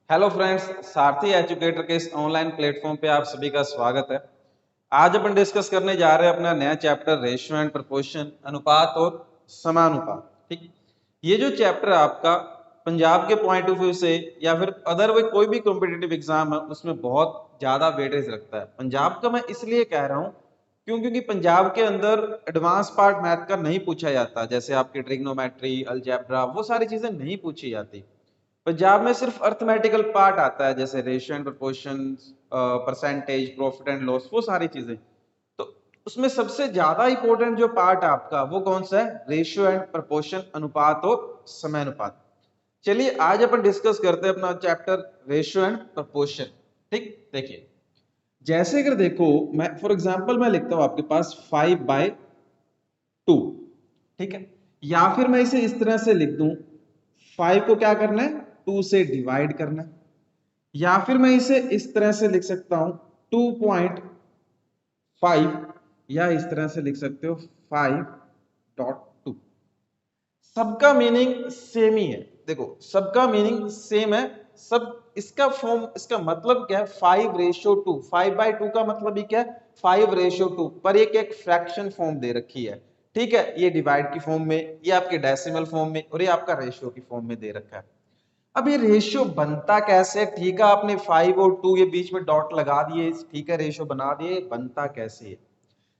Hello friends, सारथी educator के इस online platform पे आप सभी का स्वागत है। आज अपन डिस्कस करने जा रहे हैं अपना नया चैप्टर रेशियो एंड प्रपोर्शन, अनुपात और समानुपात। ठीक, ये जो चैप्टर आपका पंजाब के पॉइंट ऑफ व्यू से या फिर अदर कोई भी कॉम्पिटिटिव एग्जाम है उसमें बहुत ज्यादा वेटेज रखता है। पंजाब का मैं इसलिए कह रहा हूँ क्योंकि पंजाब के अंदर एडवांस पार्ट मैथ का नहीं पूछा जाता, जैसे आपकी ट्रिग्नोमेट्री, अलजेब्रा, वो सारी चीजें नहीं पूछी जाती। पंजाब में सिर्फ अर्थमेटिकल पार्ट आता है, जैसे ratio and proportion, percentage, profit and loss, वो सारी चीजें। तो उसमें सबसे ज्यादा इंपॉर्टेंट जो पार्ट है आपका वो कौन सा है? रेशियो एंड प्रोपोर्शन, अनुपात और समानुपात। चलिए आज अपन डिस्कस करते हैं अपना चैप्टर रेशियो एंड प्रोपोर्शन। ठीक, देखिए जैसे अगर देखो, मैं फॉर एग्जांपल मैं लिखता हूं आपके पास 5/2। ठीक है, या फिर मैं इसे इस तरह से लिख दूं, 5 को क्या करना है? 2 से डिवाइड करना है। या फिर मैं इसे इस तरह से लिख सकता हूं 2.5, या इस तरह से लिख सकते हो 5.2। सबका मीनिंग सेम ही है। देखो सबका मीनिंग सेम है। सब इसका फॉर्म, इसका मतलब क्या है? 5/2। 5/2 का मतलब ही क्या है? 5/2 पर एक एक फ्रैक्शन फॉर्म दे रखी है। ठीक है, ये डिवाइड की फॉर्म में, ये आपके डेसिमल फॉर्म में, और ये आपका रेशियो की फॉर्म में दे रखा है। अब ये रेशियो बनता कैसे? ठीक है, आपने 5 और 2 ये बीच में डॉट लगा दिए, ठीक है, रेशियो बना दिए। बनता कैसे है?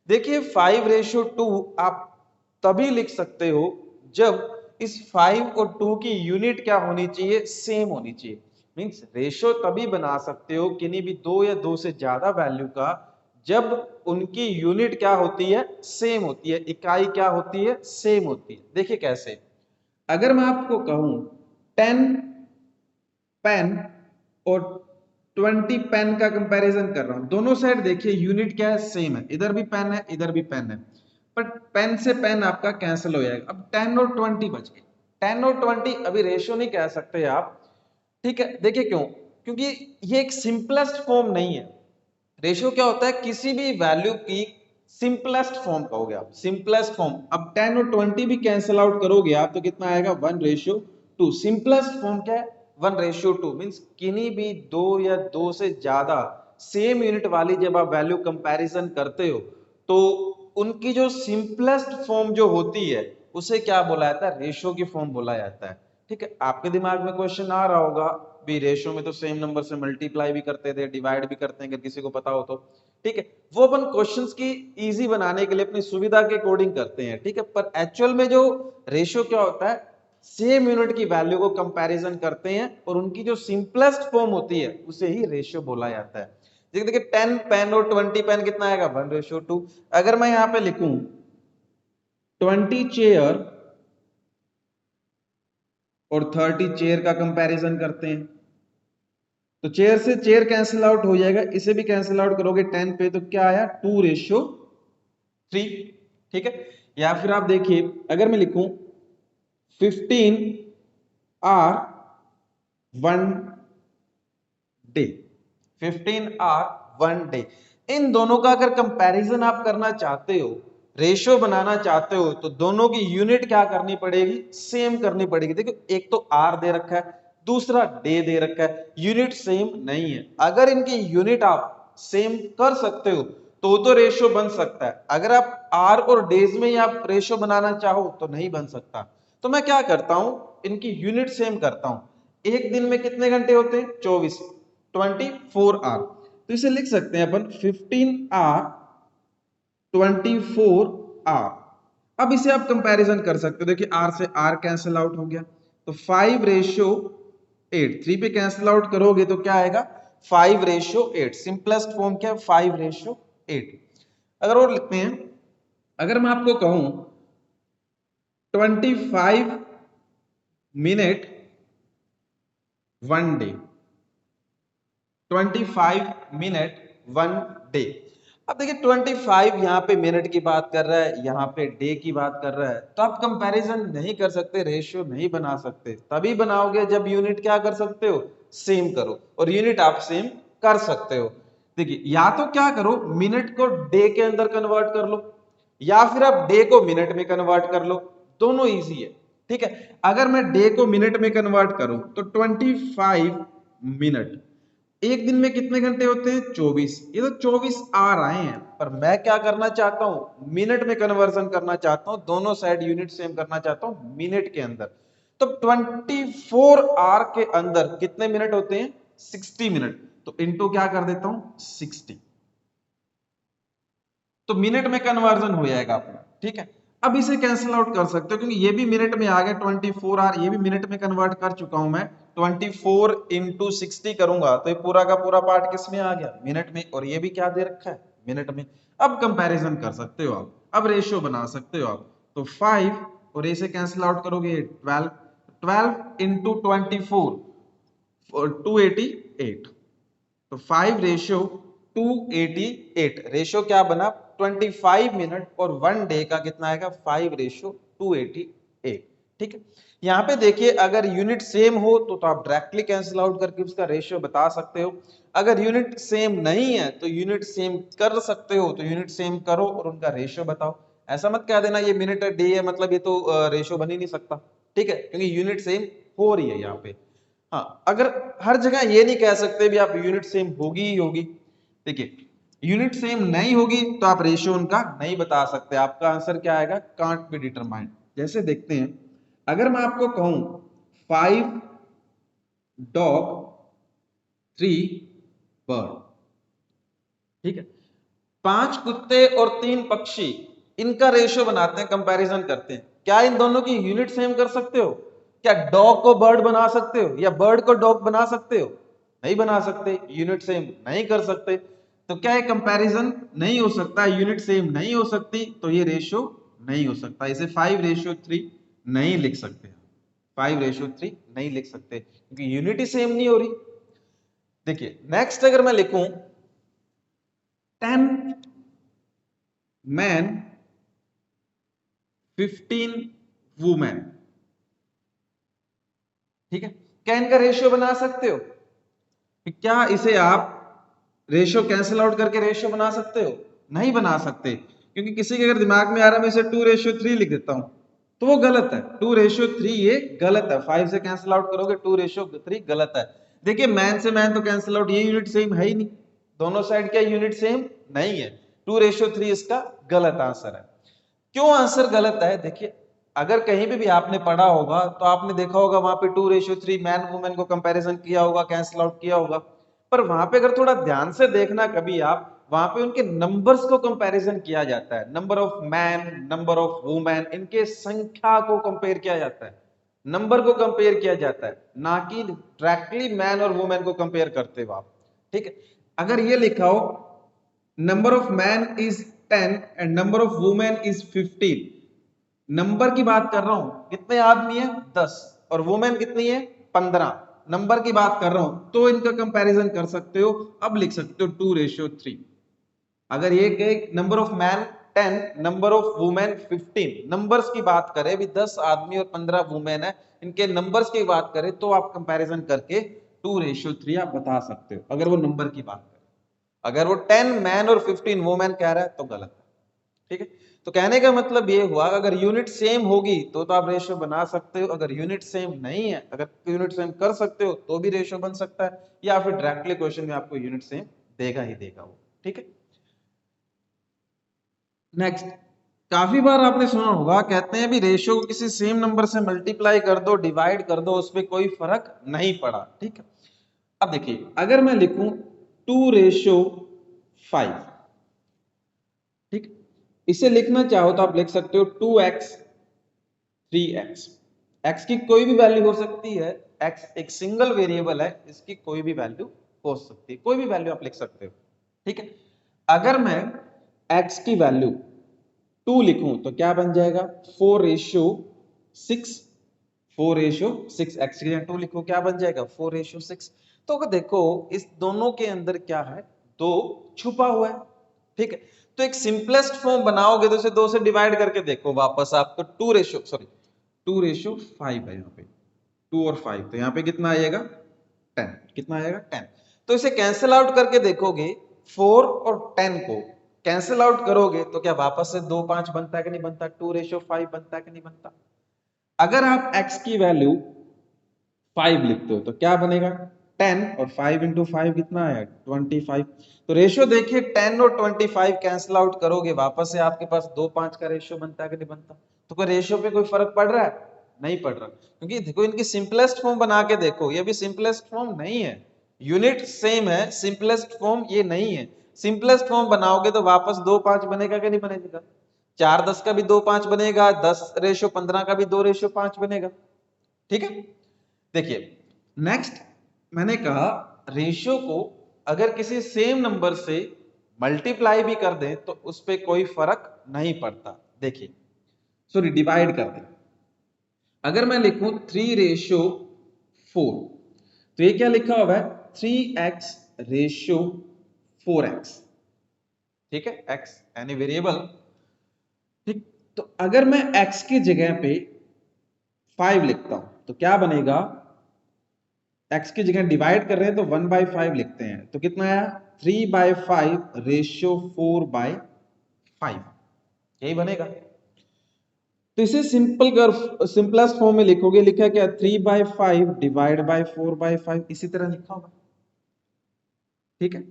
देखिए 5/2 आप तभी लिख सकते हो जब इस 5 और 2 की यूनिट क्या होनी चाहिए? सेम होनी चाहिए। मींस रेशियो तभी बना सकते हो किन्हीं भी दो या दो से ज्यादा वैल्यू का, जब उनकी यूनिट क्या होती है? सेम होती है। इकाई क्या होती है? सेम होती है। देखिए कैसे, अगर मैं आपको कहूं 10 पेन और 20 पेन का कंपैरिजन कर रहा हूं, दोनों साइड देखिए यूनिट क्या है? सेम है। इधर भी पेन है, इधर भी पेन है, बट पेन से पेन आपका कैंसिल हो जाएगा। अब 10 और 20 बच गए। 10 और 20 अभी रेशियो नहीं कह सकते आप। ठीक है, देखिए क्यों? क्योंकि ये एक सिंपलेस्ट फॉर्म नहीं है। रेशियो क्या होता है? किसी भी वैल्यू की सिंपलेस्ट फॉर्म कहोगे आप, सिंपलेस्ट फॉर्म। अब 10 और 20 भी कैंसिल आउट करोगे आप तो कितना आएगा? 1/2। सिंपलेस्ट फॉर्म क्या है? 1/2। मींस किन्हीं भी दो या दो से ज्यादा सेम यूनिट वाली जब आप वैल्यू कंपैरिजन करते हो तो उनकी जो सिंपलेस्ट फॉर्म जो होती है उसे क्या बोला जाता है? रेशियो की फॉर्म बोला जाता है। ठीक है, आपके दिमाग में क्वेश्चन आ रहा होगा, भी रेशियो में तो सेम नंबर से मल्टीप्लाई भी करते थे, डिवाइड भी करते हैं, अगर किसी को पता हो तो। ठीक है, वो अपन क्वेश्चंस की इजी बनाने के लिए अपनी सुविधा के अकॉर्डिंग करते हैं। ठीक है, पर एक्चुअल में जो रेशियो क्या होता है? सेम यूनिट की वैल्यू को कंपैरिजन करते हैं और उनकी जो सिंपलेस्ट फॉर्म होती है उसे ही रेशियो बोला जाता है। देखिए 10 पेन और 20 पेन कितना आएगा? 1/2। अगर मैं यहां पे लिखूं 20 चेयर और 30 चेयर का कंपैरिजन करते हैं, तो चेयर से चेयर कैंसिल आउट हो जाएगा, इसे भी कैंसिल आउट करोगे 10 पे तो क्या आया? 2/3। ठीक है, या फिर आप देखिए अगर मैं लिखूं 15 आर 1 डे, 15 आर 1 डे, इन दोनों का अगर कंपैरिजन आप करना चाहते हो, रेशियो बनाना चाहते हो, तो दोनों की यूनिट क्या करनी पड़ेगी? सेम करनी पड़ेगी। देखो एक तो आर दे रखा है, दूसरा डे दे रखा है, यूनिट सेम नहीं है। अगर इनकी यूनिट आप सेम कर सकते हो तो रेशियो बन सकता है। अगर आप आर और डेज में ही आप रेशियो बनाना चाहो तो नहीं बन सकता। तो मैं क्या करता हूं? इनकी यूनिट सेम करता हूं। एक दिन में कितने घंटे होते हैं? 24, 24 आर। तो इसे लिख सकते हैं अपन 15 आर 24 आर। अब इसे आप कंपैरिजन कर सकते हो। देखिए आर से आर कैंसिल आउट हो गया, तो 5/8। 3 पे कैंसिल आउट करोगे तो क्या आएगा? 5/8। सिंपलेस्ट फॉर्म क्या है? 5/8। अगर और लिखते हैं, अगर मैं आपको कहूं 25 मिनट 1 डे, 25 मिनट 1 डे। अब देखिए 25 यहाँ पे मिनट की बात कर रहा है, यहाँ पे डे की बात कर रहा है, तो आप कंपैरिजन नहीं कर सकते, रेशियो नहीं बना सकते। तभी बनाओगे जब यूनिट क्या कर सकते हो? सेम करो, और यूनिट आप सेम कर सकते हो। देखिए या तो क्या करो, मिनट को डे के अंदर कन्वर्ट कर लो, या फिर आप डे को मिनट में कन्वर्ट कर लो। दोनों इजी है। ठीक है, अगर मैं डे को मिनट में कन्वर्ट करूं तो 25 मिनट। एक दिन में कितने घंटे होते हैं? 24। ये तो 24 आवर आए हैं, पर मैं क्या करना चाहता हूं? मिनट में कन्वर्जन करना चाहता हूं, दोनों साइड यूनिट सेम करना चाहता हूं मिनट के अंदर। तो 24 आवर के अंदर कितने मिनट होते हैं? 60 मिनट। तो इनटू क्या कर देता हूं? 60। तो मिनट में कन्वर्जन हो जाएगा अपना, ठीक है। अब इसे कैंसिल आउट कर सकते हो, क्योंकि ये भी मिनट में आ गया 24 आवर, ये भी मिनट में कन्वर्ट कर चुका हूं मैं। 24 इंटू 60 करूंगा तो ये पूरा का पूरा पार्ट किस में आ गया? मिनट में। और ये भी क्या दे रखा है? मिनट में। अब कंपैरिजन कर सकते हो आप, अब रेशियो बना सकते हो आप। तो 5 और इसे कैंसिल आउट करोगे 12, 12 इंटू 24 288। तो 5 रेशियो 288। रेशियो क्या बना? 25 मिनट। और 1 डे का कितना आएगा? 5 रेशियो 288। ठीक है। यहां पे देखिए, अगर यूनिट सेम हो तो आप डायरेक्टली कैंसिल आउट करके उसका रेशियो बता सकते हो। अगर यूनिट सेम नहीं है तो यूनिट सेम कर सकते हो, तो यूनिट सेम करो और उनका रेशियो बताओ। ऐसा मत कह देना ये मिनट डे है मतलब ये तो रेशियो बन ही नहीं सकता, ठीक है, क्योंकि यूनिट सेम हो रही है यहाँ पे। हाँ, अगर हर जगह ये नहीं कह सकते भी आप यूनिट सेम होगी ही होगी। देखिए, यूनिट सेम नहीं होगी तो आप रेशियो उनका नहीं बता सकते, आपका आंसर क्या आएगा? Can't be determined. जैसे देखते हैं, अगर मैं आपको कहूं 5 डॉग 3 बर्ड, ठीक है, 5 कुत्ते और 3 पक्षी, इनका रेशियो बनाते हैं, कंपैरिजन करते हैं। क्या इन दोनों की यूनिट सेम कर सकते हो? क्या डॉग को बर्ड बना सकते हो या बर्ड को डॉग बना सकते हो? नहीं बना सकते, यूनिट सेम नहीं कर सकते। तो क्या ये कंपैरिजन नहीं हो सकता? यूनिट सेम नहीं हो सकती, तो ये रेशियो नहीं हो सकता। इसे 5:3 नहीं लिख सकते, 5:3 नहीं लिख सकते, क्योंकि यूनिट ही सेम नहीं हो रही। देखिए नेक्स्ट, अगर मैं लिखूं 10 मैन 15 वुमेन, ठीक है, क्या इनका रेशियो बना सकते हो? क्या इसे आप रेशियो कैंसिल आउट करके रेशियो बना सकते हो? नहीं बना सकते, क्योंकि किसी के अगर दिमाग में आ रहा है मैं इसे 2:3 लिख देता हूं, तो वो गलत है। 2:3 ये गलत है। 5 से कैंसिल आउट करोगे 2:3 गलत है। देखिए, मैन से मैन तो कैंसिल आउट, ये यूनिट सेम है ही नहीं, दोनों साइड क्या यूनिट सेम नहीं है। 2:3 इसका गलत आंसर है। क्यों आंसर गलत है? देखिए, अगर कहीं पे भी आपने पढ़ा होगा तो आपने देखा होगा वहां पे 2:3 मैन वुमेन को कंपैरिजन किया होगा, कैंसिल आउट किया होगा। पर वहां पे अगर थोड़ा ध्यान से देखना कभी आप, वहां पे उनके नंबर्स को कंपैरिजन किया जाता है। Number of man, number of women, इनके संख्या को कंपेयर किया जाता है, नंबर को कंपेयर किया जाता है, ना कि डायरेक्टली मैन और वुमेन को कंपेयर करते हो आप, ठीक है। अगर ये लिखा हो number of man is 10 and number of women is 15, number की बात कर रहा हूं, कितने आदमी है? 10, और वुमेन कितनी है? 15, नंबर की बात कर रहा हूं, तो इनका कंपैरिजन कर सकते हो। अब लिख सकते हो 2:3। अगर ये कहे number of man 10, number of women 15, numbers की बात करें, भी 10 आदमी और 15 वुमेन है, इनके नंबर्स की बात करें, तो आप कंपैरिजन करके 2:3 आप बता सकते हो, अगर वो नंबर की बात करें। अगर वो 10 मैन और 15 वुमेन कह रहा है तो गलत है, ठीक है। तो कहने का मतलब ये हुआ, अगर यूनिट सेम होगी तो आप रेशियो बना सकते हो, अगर यूनिट सेम नहीं है, अगर यूनिट सेम कर सकते हो तो भी रेशियो बन सकता है, या फिर डायरेक्टली क्वेश्चन में आपको यूनिट सेम देगा ही देगा वो, ठीक है। नेक्स्ट, काफी बार आपने सुना होगा, कहते हैं भी रेशियो को किसी सेम नंबर से मल्टीप्लाई कर दो, डिवाइड कर दो, उसमें कोई फर्क नहीं पड़ा, ठीक है। अब देखिए, अगर मैं लिखूं 2:5, ठीक, इसे लिखना चाहो तो आप लिख सकते हो 2x 3x। x की कोई भी वैल्यू हो सकती है, x एक सिंगल वेरिएबल है, इसकी कोई भी वैल्यू हो सकती है, कोई भी वैल्यू आप लिख सकते हो, ठीक है। अगर मैं x की वैल्यू 2 लिखूं तो क्या बन जाएगा? 4:6, 4:6, x की जगह 2 लिखो, क्या बन जाएगा? 4:6। तो अगर देखो, इस दोनों के अंदर क्या है? 2 छुपा हुआ है, ठीक है। तो एक सिंपलेस्ट फॉर्म बनाओगे तो इसे 2 से डिवाइड करके देखो, वापस आपको 2:5 है यहाँ पे, 2 और 5, तो यहाँ पे कितना आएगा? 10। कितना आएगा? 10। तो इसे कैंसिल आउट करके देखोगे, 4 और 10 को कैंसिल आउट करोगे तो क्या वापस से 2 5 बनता है कि नहीं बनता? 2:5 बनता है कि नहीं बनता? अगर आप x की वैल्यू 5 लिखते हो तो क्या बनेगा? 10 और 5 इंटू 5 कितना है 25। तो रेशियो देखिए 10 और 25 कैंसिल आउट करोगे वापस से आपके पास 2:5 का रेशियो बनता है कि नहीं बनता। तो कोई रेशियो पे कोई फर्क पड़ रहा है नहीं पड़ रहा, क्योंकि देखो इनकी सिंपलेस्ट फॉर्म बना के देखो, ये भी सिंपलेस्ट फॉर्म नहीं है, यूनिट सेम है, सिंपलेस्ट फॉर्म ये नहीं है। सिंपलेस्ट फॉर्म बनाओगे तो वापस 2:5 बनेगा कि नहीं बनेगा, 4:10 का भी 2:5 बनेगा, 10:15 का भी 2:5 बनेगा। ठीक है, देखिए नेक्स्ट मैंने कहा रेशियो को अगर किसी सेम नंबर से मल्टीप्लाई भी कर दें तो उस पर कोई फर्क नहीं पड़ता। देखिए सॉरी डिवाइड कर दें, अगर मैं लिखूं 3:4 तो ये क्या लिखा हुआ है 3x रेशियो 4x। ठीक है, x यानी वेरिएबल। ठीक, तो अगर मैं x की जगह पे 5 लिखता हूं तो क्या बनेगा, x की जगह डिवाइड कर रहे हैं तो 1/5 लिखते हैं तो कितना आया 3/5 रेशियो 4/5, यही बनेगा। तो इसे सिंपल कर सिंपलेस्ट फॉर्म में लिखोगे, लिखा क्या 3/5 डिवाइड बाय 4/5, इसी तरह लिखा होगा। ठीक है,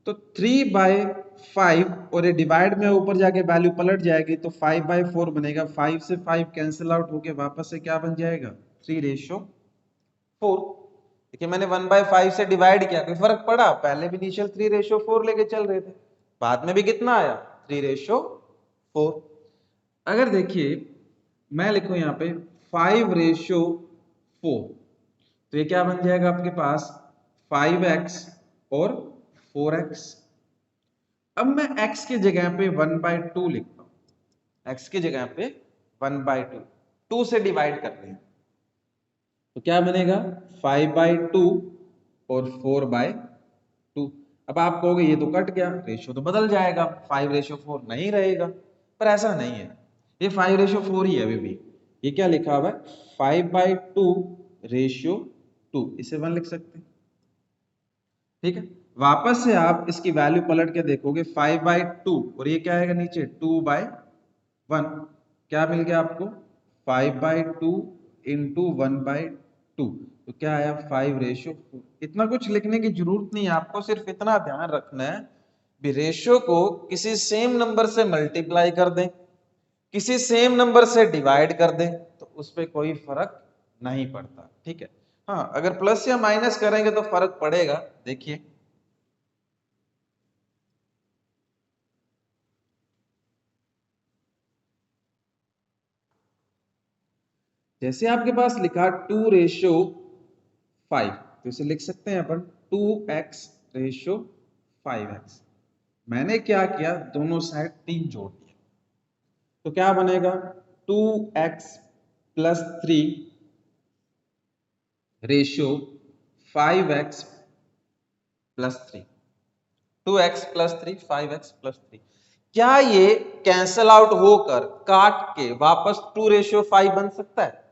तो 3/5 और ये डिवाइड में ऊपर जाके वैल्यू पलट जाएगी तो 5/4 बनेगा, 5 से 5 कैंसिल आउट होके वापस से क्या बन जाएगा 3:4। देखिए मैंने 1/5 से डिवाइड किया, कोई फर्क पड़ा, पहले भी इनिशियल 3:4 लेके चल रहे थे, बाद में भी कितना आया 3:4। अगर देखिए मैं लिखूं यहाँ पे 5:4 तो ये क्या बन जाएगा आपके पास 5x और 4x। अब मैं x की जगह पे 1/2 लिखता हूं, x की जगह पे 1/2, 2 से डिवाइड कर रहे हैं तो क्या बनेगा 5/2 और 4/2। अब आप कहोगे ये तो कट गया, रेशियो तो बदल जाएगा 5:4 नहीं रहेगा, पर ऐसा नहीं है, ये 5:4 ही है अभी भी। ये क्या लिखा हुआ है 5/2 रेशियो 2, इसे 1 लिख सकते हैं। ठीक है, वापस से आप इसकी वैल्यू पलट के देखोगे 5/2 और ये क्या आएगा नीचे 2/1, क्या मिल गया आपको 5/2 इंटू 1/2, तो क्या आया 5:4। इतना कुछ लिखने की जरूरत नहीं है आपको, सिर्फ इतना ध्यान रखना है भी रेशियो को किसी सेम नंबर से मल्टीप्लाई कर दें, किसी सेम नंबर से डिवाइड कर दें तो उस पर कोई फर्क नहीं पड़ता। ठीक है, हाँ अगर प्लस या माइनस करेंगे तो फर्क पड़ेगा। देखिए जैसे आपके पास लिखा 2:5 तो इसे लिख सकते हैं अपन 2x/5x। मैंने क्या किया दोनों साइड 3 जोड़ दिया तो क्या बनेगा 2x+3 ratio 5x+3, 2x+3 5x+3। क्या ये कैंसल आउट होकर काट के वापस 2:5 बन सकता है?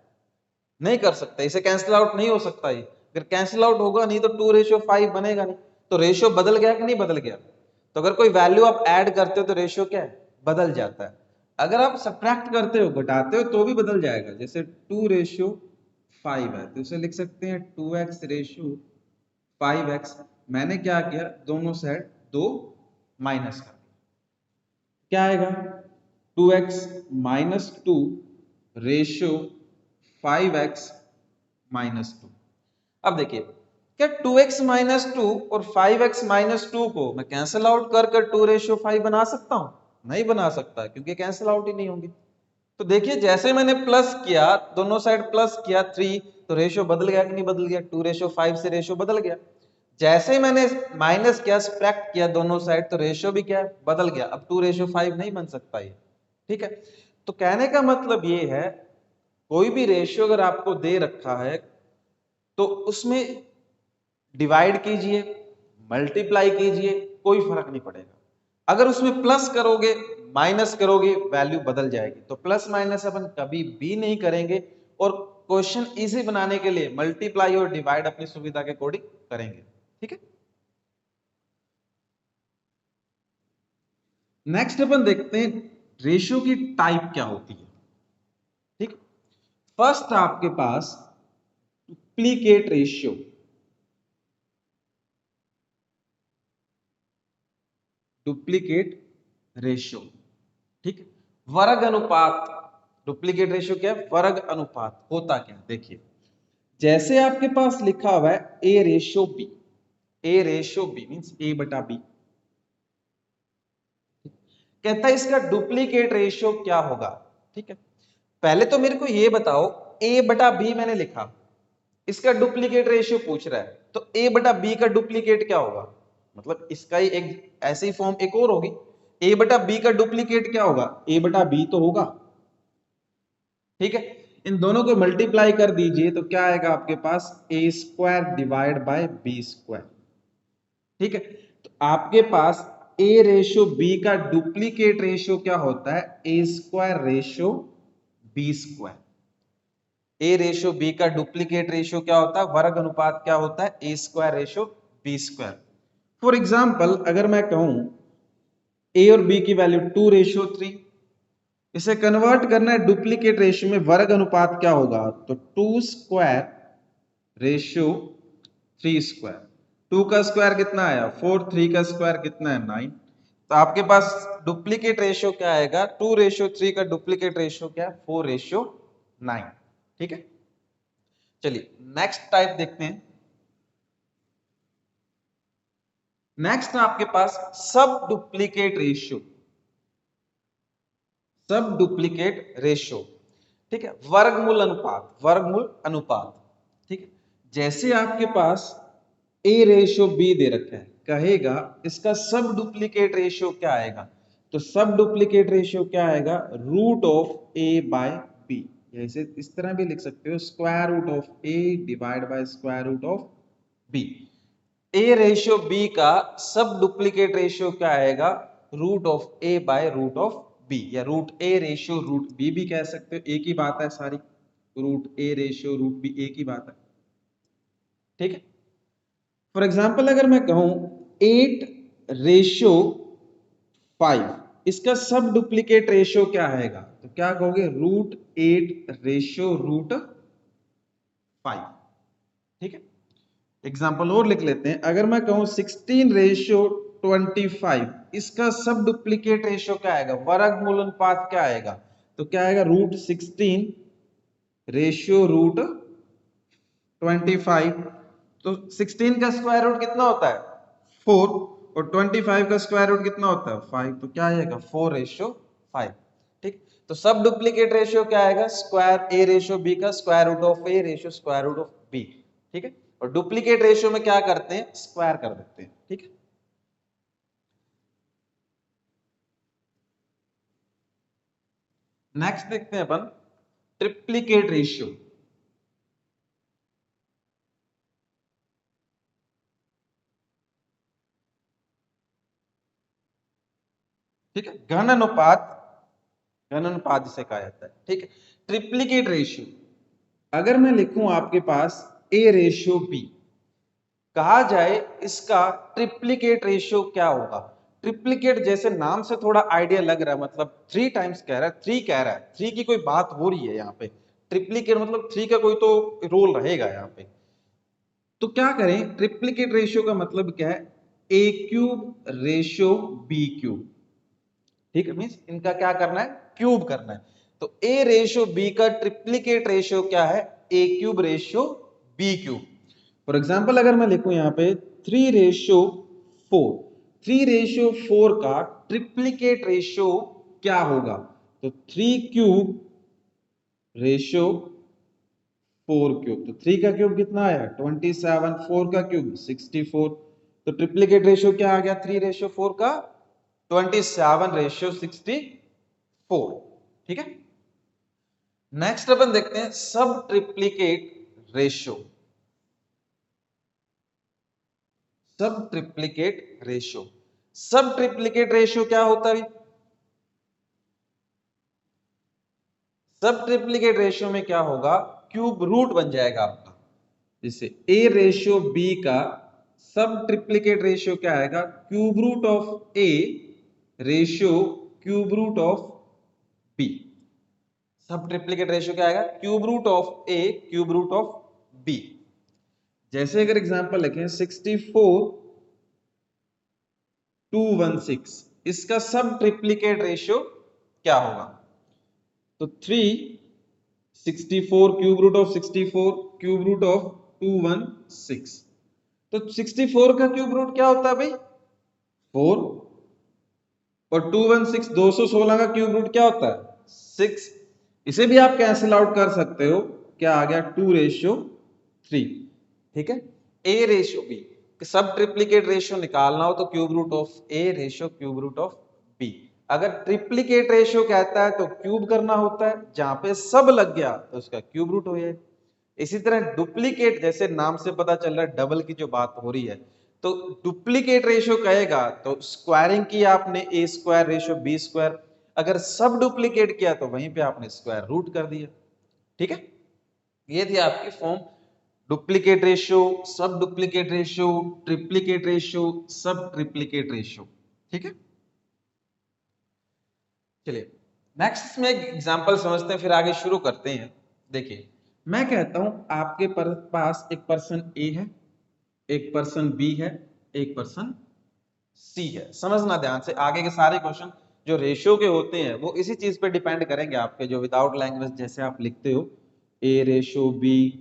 नहीं कर सकता, इसे कैंसिल आउट नहीं हो सकता। ये अगर कैंसिल आउट होगा नहीं तो 2:5 बनेगा नहीं, तो रेशियो बदल गया कि नहीं बदल गया। तो अगर कोई वैल्यू आप ऐड करते हो तो रेशियो क्या है बदल जाता है, अगर आप सब्ट्रैक्ट करते हो घटाते हो तो भी बदल जाएगा। जैसे 2:5 है तो इसे लिख सकते हैं 2x/5x। मैंने क्या किया दोनों साइड 2 माइनस कर दिया, क्या आएगा 2x-2 रेशियो 5x-2। अब देखिए क्या 2x-2 और 5x-2 को मैं कैंसिल आउट कर कर 2:5 बना सकता हूं? नहीं बना सकता क्योंकि कैंसिल आउट ही नहीं होंगे। तो देखिए जैसे मैंने प्लस किया, दोनों साइड प्लस किया 3 तो रेशियो बदल गया कि नहीं बदल गया, 2:5 से रेशियो बदल गया। जैसे मैंने माइनस किया सब्ट्रैक्ट किया दोनों साइड तो रेशियो भी क्या बदल गया, अब 2:5 नहीं बन सकता ये। ठीक है, तो कहने का मतलब ये है कोई भी रेशियो अगर आपको दे रखा है तो उसमें डिवाइड कीजिए मल्टीप्लाई कीजिए कोई फर्क नहीं पड़ेगा। अगर उसमें प्लस करोगे माइनस करोगे वैल्यू बदल जाएगी, तो प्लस माइनस अपन कभी भी नहीं करेंगे और क्वेश्चन इजी बनाने के लिए मल्टीप्लाई और डिवाइड अपनी सुविधा के अकॉर्डिंग करेंगे। ठीक है, नेक्स्ट अपन देखते हैं रेशियो की टाइप क्या होती है। ठीक, फर्स्ट आपके पास डुप्लीकेट रेशियो, डुप्लीकेट रेशियो। ठीक है, वर्ग अनुपात, डुप्लीकेट रेशियो क्या है, वर्ग अनुपात। होता क्या, देखिए जैसे आपके पास लिखा हुआ है ए ratio B, A ratio B means A बटा बी, कहता है इसका डुप्लीकेट रेशियो क्या होगा। ठीक है, पहले तो मेरे को ये बताओ, ए बटा बी मैंने लिखा, इसका डुप्लीकेट रेशियो पूछ रहा है, तो ए बटा बी का डुप्लीकेट क्या होगा, मतलब इसका ही एक ऐसी फॉर्म एक और होगी, ए बटा बी का डुप्लीकेट क्या होगा, ए बटा बी तो होगा। ठीक है, इन दोनों को मल्टीप्लाई कर दीजिए तो क्या आएगा आपके पास, A square divide by B square. ठीक है, तो आपके पास ए रेशियो बी का डुप्लीकेट रेशियो क्या होता है, A square ratio B square. A ratio B का डुप्लीकेट रेशियो क्या होता है, वर्ग अनुपात क्या होता है, A square ratio B square. For example अगर मैं कहूं ए और बी की वैल्यू 2:3, इसे कन्वर्ट करना है डुप्लीकेट रेशियो में, वर्ग अनुपात क्या होगा, तो 2 स्क्वायर रेशियो 3 स्क्वायर। 2 का स्क्वायर कितना आया 4, 3 का स्क्वायर कितना है 9। तो आपके पास डुप्लीकेट रेशियो क्या आएगा, 2:3 का डुप्लीकेट रेशियो क्या है, 4:9। ठीक है, चलिए नेक्स्ट टाइप देखते हैं। नेक्स्ट आपके पास सब डुप्लीकेट रेशियो, सब डुप्लीकेट रेशियो। ठीक है, वर्गमूल अनुपात, वर्गमूल अनुपात। ठीक है, जैसे आपके पास ए रेशियो बी दे रखा है, कहेगा इसका सब डुप्लीकेट रेशियो क्या आएगा, तो सब डुप्लीकेट रेशियो क्या आएगा, root of A by B. जैसे इस तरह भी लिख सकते हो, square root of A divide by square root of B. A ratio B का सब डुप्लीकेट रेशियो क्या आएगा, root of A by root of B, या root A ratio root B भी कह सकते हो, एक ही बात है सारी, root A ratio root B एक ही बात है। ठीक है, फॉर एग्जाम्पल अगर मैं कहूं 8:5, इसका सब डुप्लीकेट रेशियो क्या आएगा, तो क्या कहोगे, रूट 8:5। ठीक है, एग्जाम्पल और लिख लेते हैं, अगर मैं कहूं 16:25, इसका सब डुप्लीकेट रेशियो क्या आएगा, वर्गमूल अनुपात क्या आएगा, तो क्या आएगा, रूट 16 रेशियो रूट 25। तो 16 का स्क्वायर रूट कितना होता है 4, और 25 का स्क्वायर रूट कितना होता है 5, तो क्या आएगा 4:5। ठीक, तो सब डुप्लीकेट रेशियो क्या आएगा, स्क्वायर ए रेशियो बी का square root of a ratio square root of b. ठीक है, और डुप्लीकेट रेशियो में क्या करते हैं, स्क्वायर कर देते हैं। ठीक है, नेक्स्ट देखते हैं अपन ट्रिप्लीकेट रेशियो। ठीक है, घन अनुपात, घन अनुपात जिसे कहा जाता है। ठीक है, ट्रिप्लीकेट रेशियो, अगर मैं लिखूं आपके पास ए रेशियो बी, कहा जाए इसका ट्रिप्लीकेट रेशियो क्या होगा। ट्रिप्लीकेट जैसे नाम से थोड़ा आइडिया लग रहा है, मतलब 3 टाइम्स कह रहा है, 3 कह रहा है, 3 की कोई बात हो रही है यहाँ पे, ट्रिप्लीकेट मतलब 3 का कोई तो रोल रहेगा यहाँ पे। तो क्या करें, ट्रिप्लीकेट रेशियो का मतलब क्या है, A cube ratio B cube. ठीक है, मींस इनका क्या करना है, क्यूब करना है। तो ए रेशियो बी का ट्रिप्लीकेट रेशियो क्या है, A cube ratio B cube. For example अगर मैं लिखूं यहाँ पे 3:4, 3:4 का ट्रिप्लीकेट रेशियो क्या होगा, तो 3 क्यूब रेशियो 4 क्यूब। तो 3 का क्यूब कितना आया 27, 4 का क्यूब 64। तो ट्रिप्लीकेट रेशियो क्या आ गया 3:4 का, 27:64। ठीक है, नेक्स्ट अपन देखते हैं सब ट्रिप्लीकेट रेशियो। सब ट्रिप्लीकेट रेशियो, सब ट्रिप्लीकेट रेशियो क्या होता है, सब ट्रिप्लीकेट रेशियो में क्या होगा, क्यूब रूट बन जाएगा आपका। जैसे ए रेशियो बी का सब ट्रिप्लीकेट रेशियो क्या आएगा, cube root of a ratio cube root of b. Sub triplicate ratio क्या आएगा, cube root of a cube root of b. जैसे अगर एग्जांपल लिखें 64 216, इसका सब ट्रिप्लीकेट रेशियो क्या होगा? तो 364 cube root of 64 cube root of 216, तो 64 का क्यूब रूट क्या होता है भाई? 4, और 216 216 का क्यूब रूट क्या होता है? 6। इसे भी आप कैंसिल आउट कर सकते हो, क्या आ गया? 2:3। ठीक है, ए ratio b, sub triplicate ratio निकालना हो तो cube root of a ratio cube root of b. अगर ट्रिप्लीकेट रेशियो कहता है तो क्यूब करना होता है, जहां पे सब लग गया तो उसका क्यूब रूट हो जाए। इसी तरह डुप्लीकेट, जैसे नाम से पता चल रहा है डबल की जो बात हो रही है, तो डुप्लीकेट रेशियो कहेगा तो स्क्वायरिंग की आपने ए स्क्वायर रेशियो बी स्क्वायर, अगर सब डुप्लीकेट किया तो वहीं पे आपने स्क्वायर रूट कर दिया। ठीक है, ये थी आपकी फॉर्म, डुप्लीकेट रेशियो, सब डुप्लीकेट रेशियो, ट्रिप्लीकेट रेशियो, सब ट्रिप्लीकेट रेशियो। ठीक है, चलिए नेक्स्ट इसमें एक एग्जांपल समझते हैं, फिर आगे शुरू करते हैं। देखिए, मैं कहता हूं आपके पास एक पर्सन ए है, एक पर्सन बी है, एक पर्सन सी है। समझना ध्यान से, आगे के सारे क्वेश्चन जो रेशियो के होते हैं वो इसी चीज पे डिपेंड करेंगे आपके, जो विदाउट लैंग्वेज जैसे आप लिखते हो ए रेशियो बी,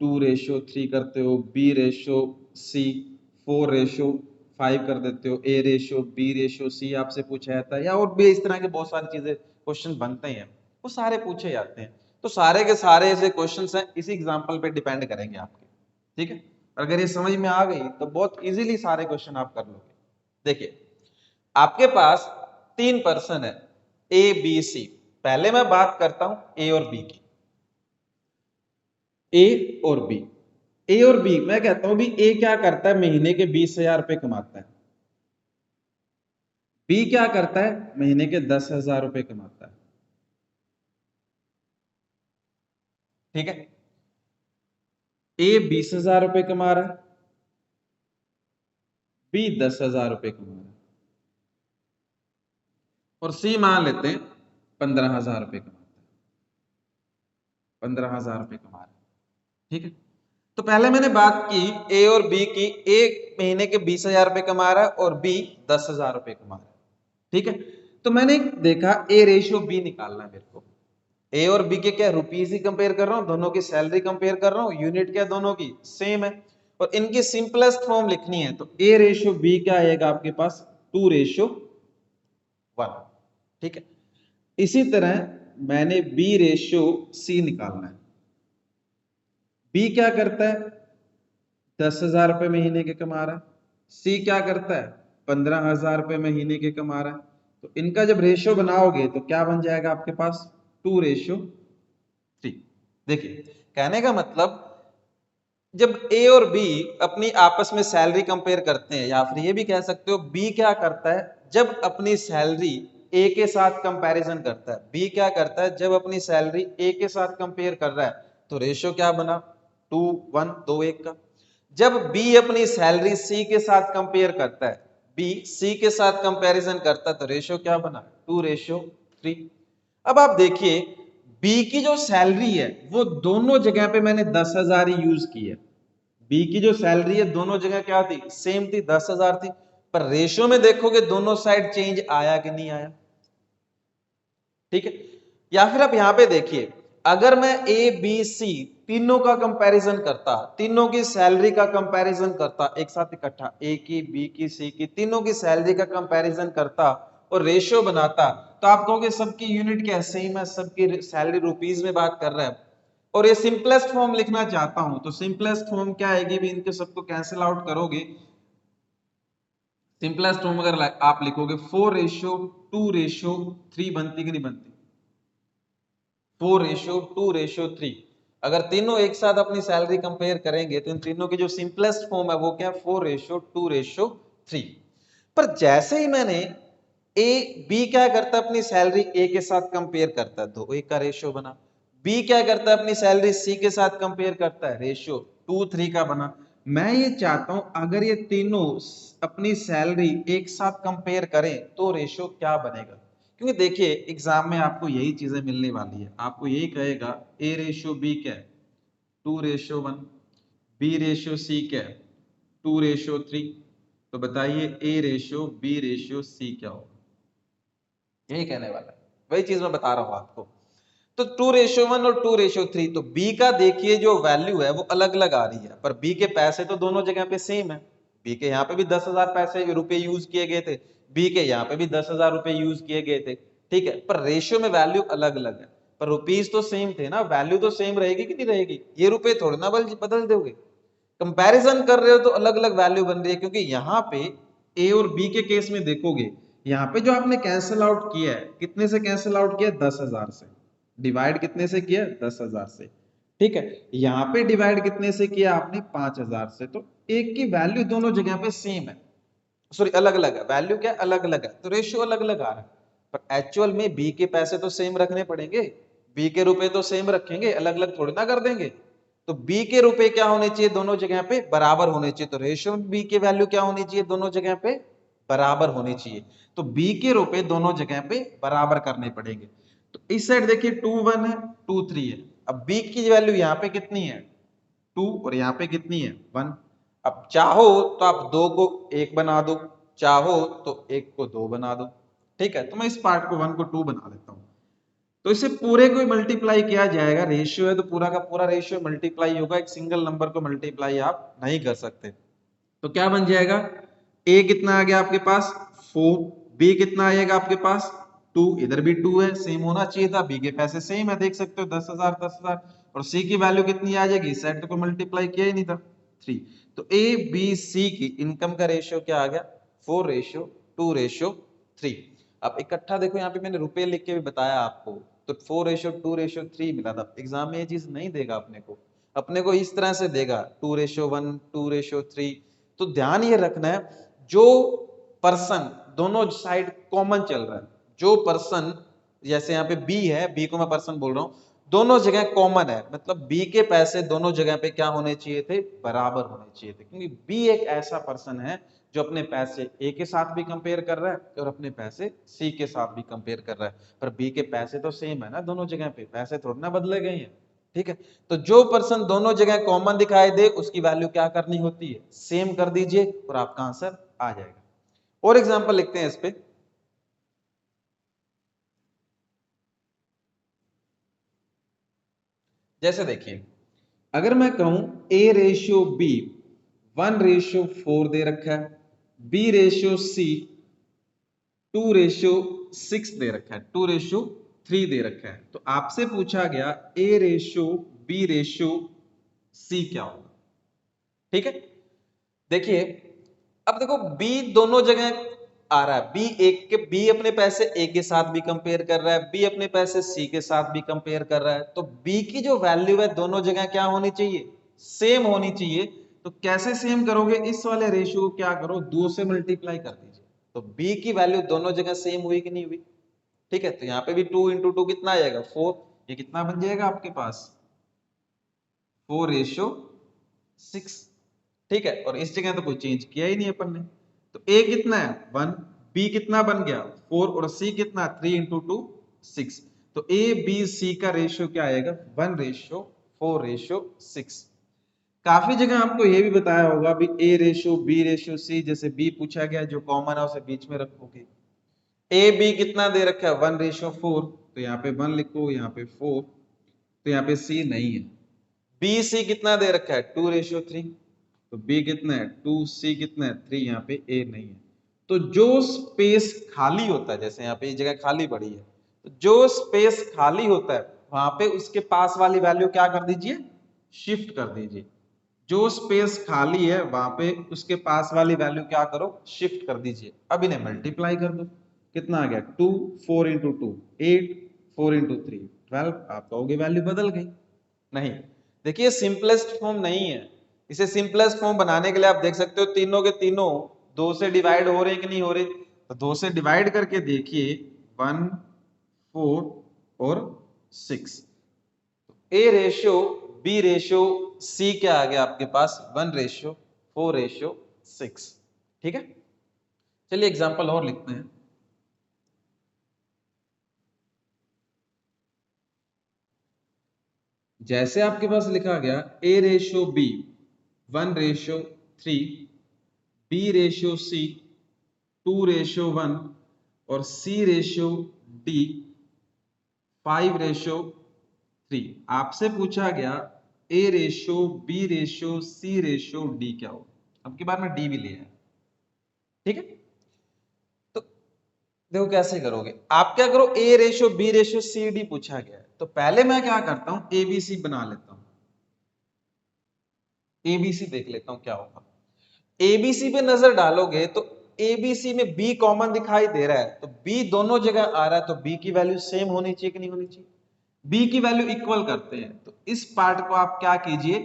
2:3 करते हो, बी रेशियो सी, 4:5 कर देते हो, a ratio b ratio c आपसे पूछा जाता है, या और भी इस तरह के बहुत सारी चीजें क्वेश्चन बनते हैं, वो सारे पूछे जाते हैं। तो सारे के सारे ऐसे क्वेश्चन हैं इसी एग्जाम्पल पे डिपेंड करेंगे आपके। ठीक है, अगर ये समझ में आ गई तो बहुत इजीली सारे क्वेश्चन आप कर लोगे। देखिए, आपके पास 3 पर्सन है ए बी सी। पहले मैं बात करता हूं ए और बी की, ए और बी। ए और बी, मैं कहता हूं भी ए क्या करता है, महीने के 20,000 रुपए कमाता है। बी क्या करता है, महीने के 10,000 रुपए कमाता है। ठीक है, ए 20,000 रुपए कमा रहा है, बी 10,000 रुपए कमा रहा है, और सी मान लेते हैं 15,000 रुपए कमाता है, 15,000 रुपए कमा रहा है। ठीक है, तो पहले मैंने बात की ए और बी की, ए महीने के 20,000 रुपए कमा रहा है और बी 10,000 रुपए कमा रहा है। ठीक है, तो मैंने देखा ए रेशियो बी निकालना है मेरे को। ए और बी के क्या रुपीज ही कंपेयर कर रहा हूं, दोनों की सैलरी कंपेयर कर रहा हूं, यूनिट क्या दोनों की सेम है, और इनकी सिंपलेस्ट फॉर्म लिखनी है, तो ए रेशियो बी क्या आएगा आपके पास? 2:1। ठीक है, इसी तरह मैंने बी रेशियो सी निकालना है। बी क्या करता है, 10,000 रुपए महीने के कमा रहा है, सी क्या करता है, 15,000 रुपए महीने के कमा रहा है। तो इनका जब रेशियो बनाओगे तो क्या बन जाएगा आपके पास? 2:3। देखिए, कहने का मतलब जब ए और बी अपनी आपस में सैलरी कंपेयर करते हैं, या फिर ये भी कह सकते हो बी क्या करता है जब अपनी सैलरी ए के साथ कंपैरिजन करता है, बी क्या करता है जब अपनी सैलरी ए के साथ कंपेयर कर रहा है, तो रेशियो क्या बना? 2:1, 2:1 का। जब बी अपनी सैलरी सी के साथ कंपेयर करता है, बी सी के साथ कंपैरिजन करता है, तो रेशियो क्या बना? 2:3। अब आप देखिए, बी की जो सैलरी है वो दोनों जगह पे मैंने 10,000 ही यूज की है। बी की जो सैलरी है दोनों जगह क्या थी? सेम थी, 10,000 थी। पर रेशियो में देखोगे दोनों साइड चेंज आया कि नहीं आया? ठीक है, या फिर आप यहां पे देखिए, अगर मैं ए बी सी तीनों का कंपैरिजन करता, तीनों की सैलरी का कंपैरिजन करता एक साथ इकट्ठा, ए की बी की सी की तीनों की सैलरी का कंपैरिजन करता और रेशियो बनाता, तो आप कहोगे सबकी यूनिट क्या सेम है, सबकी सैलरी रुपीज में बात कर रहा है, और ये सिंपलेस्ट फॉर्म लिखना चाहता हूं, तो सिंपलेस्ट फॉर्म क्या आएगी भी, इनके सबको कैंसिल आउट करोगे, सिंपलेस्ट फॉर्म अगर आप लिखोगे 4:2:3 बनती कि नहीं बनती? 4:2:3। अगर तीनों एक साथ अपनी सैलरी कंपेयर करेंगे तो इन तीनों की जो सिंपलेस्ट फॉर्म है वो क्या? 4:2:3। पर जैसे ही मैंने ए बी क्या करता है, अपनी सैलरी ए के साथ कंपेयर करता है, 2:1 का रेशियो बना। बी क्या करता है, अपनी सैलरी सी के साथ कंपेयर करता है, रेशियो 2:3 का बना। मैं ये चाहता हूं अगर ये तीनों अपनी सैलरी एक साथ कंपेयर करें तो रेशियो क्या बनेगा, क्योंकि देखिए एग्जाम में आपको यही चीजें मिलने वाली है, आपको यही कहेगा ए रेशियो बी क्या है? 2:1। बी रेशियो सी क्या है? 2:3। तो बताइए a ratio b ratio c क्या होगा? यही कहने वाला है, वही चीज मैं बता रहा हूं आपको। तो 2:1 और 2:3, तो बी का देखिए जो वैल्यू है वो अलग अलग आ रही है, पर बी के पैसे तो दोनों जगह पे सेम है। बी के यहाँ पे भी 10,000 रुपए यूज किए गए थे, बी के यहाँ पे भी 10,000 रुपए यूज किए गए थे, ठीक है, पर रेशियो में वैल्यू अलग अलग है। पर रुपीज तो सेम थे ना, वैल्यू तो सेम रहेगी कि नहीं रहेगी? ये रुपए थोड़े ना बदल दोगे, कंपैरिजन कर रहे हो तो अलग अलग वैल्यू बन रही है। क्योंकि यहाँ पे ए और बी के केस में देखोगे, यहाँ पे जो आपने कैंसिल आउट किया है, कितने से कैंसिल आउट किया? 10,000 से। डिवाइड कितने से किया? 10,000 से। ठीक है, यहाँ पे डिवाइड कितने से किया आपने? 5,000 से। तो एक की वैल्यू दोनों जगह पे सेम है, सॉरी अलग अलग है, वैल्यू क्या अलग अलग है, तो रेशियो अलग अलग आ रहा है। पर एक्चुअल में बी के पैसे तो सेम रखने पड़ेंगे, बी के रुपए तो सेम रखेंगे, अलग अलग थोड़ी ना कर देंगे। तो बी के रुपए क्या होने चाहिए? दोनों जगह पे बराबर होने चाहिए। तो रेशियो में बी के वैल्यू क्या होनी चाहिए? दोनों जगह पे बराबर होनी चाहिए। तो बी के रुपए दोनों जगह पे बराबर करने पड़ेंगे। तो इस साइड देखिए 2:1 है, 2:3 है। अब बी की वैल्यू यहाँ पे कितनी है? 2, और यहाँ पे कितनी है? 1। अब चाहो तो आप 2 को 1 बना दो, चाहो तो 1 को 2 बना दो। ठीक है, तो मैं इस पार्ट को 1 को 2 बना देता हूं। तो इसे पूरे को मल्टीप्लाई किया जाएगा, रेशियो है तो पूरा का पूरा रेशियो मल्टीप्लाई होगा, एक सिंगल नंबर को मल्टीप्लाई आप नहीं कर सकते। तो क्या बन जाएगा? ए कितना आ गया आपके पास? 4। बी कितना आएगा आपके पास? 2। इधर भी 2 है, सेम होना चाहिए था, बी के पैसे सेम है, देख सकते हो 10,000 10,000। और सी की वैल्यू कितनी आ जाएगी? सेट को मल्टीप्लाई किया ही नहीं था, 3। तो ए बी सी की इनकम का रेशियो क्या आ गया? 4:2:3। अब इकट्ठा देखो, यहाँ पे मैंने रुपए लिख के भी बताया आपको, तो 4:2:3 मिला था। एग्जाम में ये चीज नहीं देगा अपने को इस तरह से देगा 2:1 2:3। तो ध्यान ये रखना है, जो पर्सन दोनों साइड कॉमन चल रहा है, जो पर्सन, जैसे यहाँ पे बी है, बी को मैं पर्सन बोल रहा हूं, दोनों जगह कॉमन है, मतलब बी के पैसे दोनों जगह पे क्या होने चाहिए थे? बराबर होने चाहिए थे। क्योंकि बी एक ऐसा पर्सन है जो अपने पैसे ए के साथ भी कंपेयर कर रहा है और अपने पैसे सी के साथ भी कंपेयर कर रहा है, पर बी के पैसे तो सेम है ना, दोनों जगह पे पैसे थोड़ा ना बदले गए हैं। ठीक है, तो जो पर्सन दोनों जगह कॉमन दिखाई दे उसकी वैल्यू क्या करनी होती है? सेम कर दीजिए और आपका आंसर आ जाएगा। और एग्जांपल लिखते हैं इस पे। जैसे देखिए, अगर मैं कहूं ए रेशियो बी 1:4 दे रखा है, बी रेशियो सी 2:6 दे रखा है, 2:3 दे रखा है, तो आपसे पूछा गया a ratio b ratio c क्या होगा? ठीक है, देखिए, अब देखो बी दोनों जगह आ रहा है, बी अपने पैसे ए के साथ भी कंपेयर कर रहा है, बी अपने पैसे सी के साथ भी कंपेयर कर रहा है। तो बी की जो वैल्यू है दोनों जगह क्या होनी चाहिए? सेम होनी चाहिए। तो कैसे सेम करोगे? इस वाले रेशियो को क्या करो? 2 से मल्टीप्लाई कर दीजिए। तो बी की वैल्यू दोनों जगह सेम हुई कि नहीं हुई? ठीक है, तो यहाँ पे भी 2 × 2 कितना आ जाएगा? 4। ये कितना बन जाएगा आपके पास? 4:6। ठीक है, और इस जगह तो कोई चेंज किया ही नहीं अपन ने। तो ए कितना है? 1। बी कितना बन गया? 4। और सी कितना? 3 × 2 6। तो ए बी सी का रेशियो क्या आएगा? 1:4:6। काफी जगह आपको ये भी बताया होगा भी a ratio b ratio c, जैसे बी पूछा गया जो कॉमन है उसे बीच में रखोगे। ए बी कितना दे रखा है? 1:4, तो यहाँ पे 1 लिखो, यहाँ पे 4, तो यहाँ पे सी नहीं है। बी सी कितना दे रखा है? 2:3, तो बी कितना है? 2। सी कितना है? 3। यहाँ पे ए नहीं है। तो जो स्पेस खाली होता है, जैसे यहाँ पे ये जगह खाली पड़ी है, तो जो स्पेस खाली होता है वहां पे उसके पास वाली वैल्यू क्या कर दीजिए? शिफ्ट कर दीजिए। जो स्पेस खाली है वहां पे उसके पास वाली वैल्यू क्या करो? शिफ्ट कर दीजिए। अब इन्हें मल्टीप्लाई कर दो, कितना आ गया? 2। 4 × 2 8। 4 × 3 12। आप कहोगे वैल्यू बदल गई, नहीं। देखिए सिंपलेस्ट फॉर्म नहीं है, इसे सिंपलेस्ट फॉर्म बनाने के लिए आप देख सकते हो तीनों के तीनों 2 से डिवाइड हो रहे कि नहीं हो रहे? तो 2 से डिवाइड करके देखिए, 1 4 और 6। A ratio b ratio c क्या आ गया आपके पास? 1:4:6। ठीक है, चलिए एग्जांपल और लिखते हैं। जैसे आपके पास लिखा गया a ratio b 1:3, B ratio C 2:1 और C रेशियो D 5:3। आपसे पूछा गया A ratio B ratio C ratio D क्या हो। अब की बार में D भी लिया है, ठीक है। तो देखो कैसे करोगे आप, क्या करो A ratio B ratio C D पूछा गया है, तो पहले मैं क्या करता हूं ABC बना लेता हूं। ABC देख लेता हूं क्या होगा। ABC पे नजर डालोगे तो ABC में B कॉमन दिखाई दे रहा है, तो B दोनों जगह आ रहा है, तो B की वैल्यू सेम होनी चाहिए कि नहीं होनी चाहिए। B की वैल्यू इक्वल करते हैं, तो इस पार्ट को आप क्या कीजिए